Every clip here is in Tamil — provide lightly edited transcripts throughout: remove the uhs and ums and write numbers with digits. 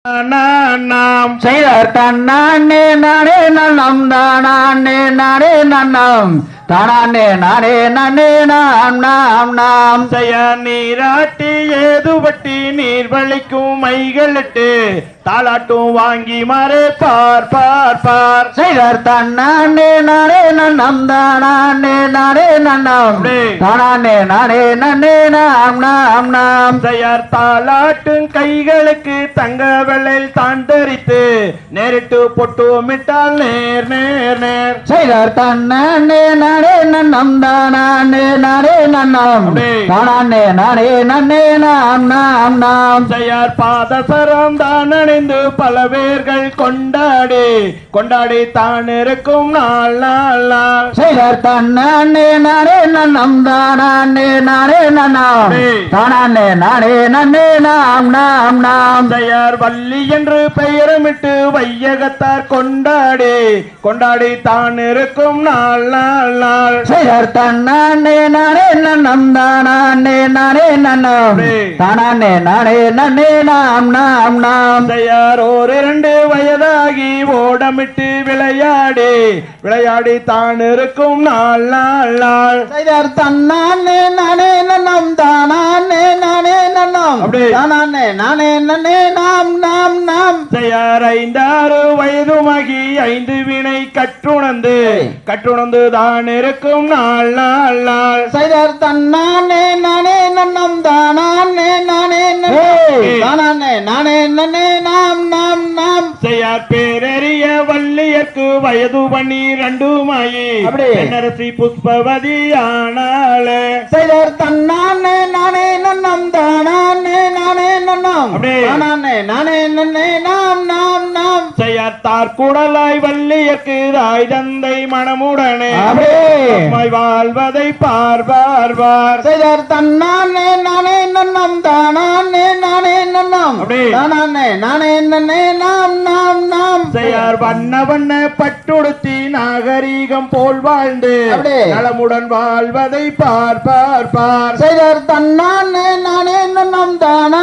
நாம் செய்தார் தன்னானே நானே நன்னம் தானே நானே நன்னம் தானே நானே நன்னே நாம் நாம் நாம் செய்ய நீராட்டி ஏதுபட்டி நீர் வலிக்கும் மைகளிட்டு தாளாட்டும் வாங்கி மாறு பார் பார் பார் செய்தார் தன்னானே நானே நன்னம் தானே நானே நன்னம் தானே நானே நன்னே நாம் நாம் நாம் செய்யார் தாளாட்டும் கைகளுக்கு தங்க வெள்ளையில் தாண்டரித்து நேரிட்டு பொட்டு மிட்டால் நேர் நேர் நேர் செய்தார் தன்னானே நானே நன்னம் தானே நானே நன்னம் தானே நானே நன்னே நாம் நாம் நாம் செய்யார் பாதசரம் தான் அணிந்து பல பேர்கள் கொண்டாடி கொண்டாடி தான் இருக்கும் நாள் நாள் நாள் செய்தார் தன்னானே நானே நன்னம் தானே நானே நன்னம் தானே நானே நன்னே நாம் நாம் நாம் செய்யார் வள்ளி என்று பெயரமிட்டு வையகத்தார் கொண்டாடி கொண்டாடி தான் இருக்கும் நாள் நாள் நாள் செய்தார் தன்னானே நானே நன்னம் தானே நானே நன்னம் தானே நானே நன்னே நாம் நாம் நாம் செய்யார் ஓர் 2 வயதாகி ஓடமிட்டு விளையாடி விளையாடி தான் இருக்கும் நாள் நாள் நாள் செய்தார் தன்னானே நானே நன்னம் தானே நானே நன்னம் தானே நானே நன்னே நாம் நாம் நாம் செய்யார் 5-6 வயதுமாகி 5 வினை கற்றுணர்ந்து தான் இருக்கும் நாள் நாள் நாள் செய்தார் தன்னானே நானே நன்னம் தானே நானே தானே நானே நன்னே நாம் நாம் நாம் செய்யார் பேரறிய வள்ளியற்கு வயது 12 பெண்ணரசி புஷ்பவதி ஆனாளே செய்தார் தன்னானே நானே நன்னம் தானே நானே நன்னம் தானே நானே நன்னே நாம் நாம் நாம் செய்யார் தார்குடலாய் வள்ளியற்கு தாய் தந்தை மனமுடனே வாழ்வதை பார் பார் பார் செய்தார் தன்னானே நானே நன்னம் தானே நானே நன்னம் தானே நானே நன்னே நாம் நாம் நாம் செய்யார் வண்ண வண்ண பட்டுடுத்தி நாகரீகம் போல் வாழ்ந்து நலமுடன் வாழ்வதை பார் பார் பார் செய்தார் தன்னானே நானே நன்னம் தானே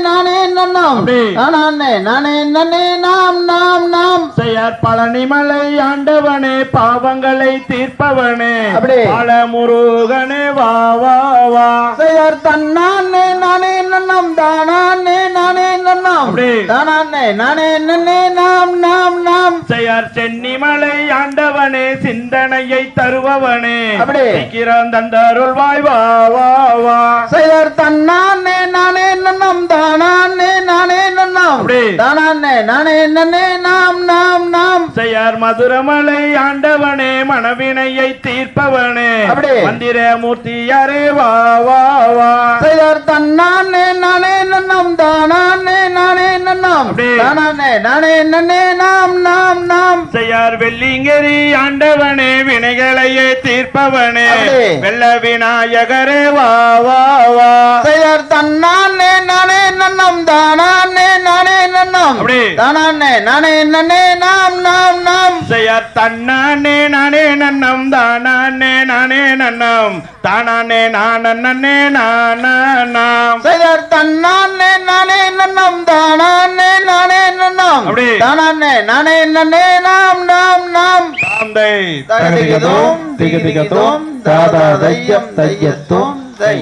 நானே நன்னம் தானே நானே நன்னே நாம் நாம் நாம் செய்யார் பழனிமலை ஆண்டவனே பாவங்களை தீர்ப்பவனே பல முருகனே வா வா வா செய்யார் தன்னானே நானே நன்னம் தானே நானே நன்னம் தானே நானே நன்னே நாம் நாம் நாம் செய்யார் சென்னிமலை ஆண்டவனே சிந்தனையை தருபவனே சீக்கிரம் தந்தருள்வாய் வா வா வா செய்யார் தன்னானே நானே நன்னம் தானே நானே நன்னம் தானே நானே நன்னே நாம் நாம் நாம் செய்யார் மதுரமலை ஆண்டவனே மனவினையை தீர்ப்பவனே மந்திர மூர்த்தியாரே வா வா வா செய்யார் தன்னானே நானே நன்னம் தானே நானே நன்னம் தானே நானே நன்னே நாம் நாம் நாம் செய்யார் வெள்ளிங்கரி ஆண்டவனே வினைகளையே தீர்ப்பவனே வெள்ள விநாயகரே வா வா வா செய்யார் தன்னானே நானே நன்னம் தானே நானே நன்னம் தானே நானே நன்னே நாம் நாம் நாம் செய்யார் தன்னானே நானே நன்னம் தானே நானே நன்னம் தானே நான் நன்னே நாம் செய்யார் தன்னானே நானே நன்னம் தானே நானே நன்னம் தானே நானே நன்னே நாம் நாம் நாம் தாந்தை தகதிகதோம் திகதிகதோம் தாதா தையம் தையத்தோம் தை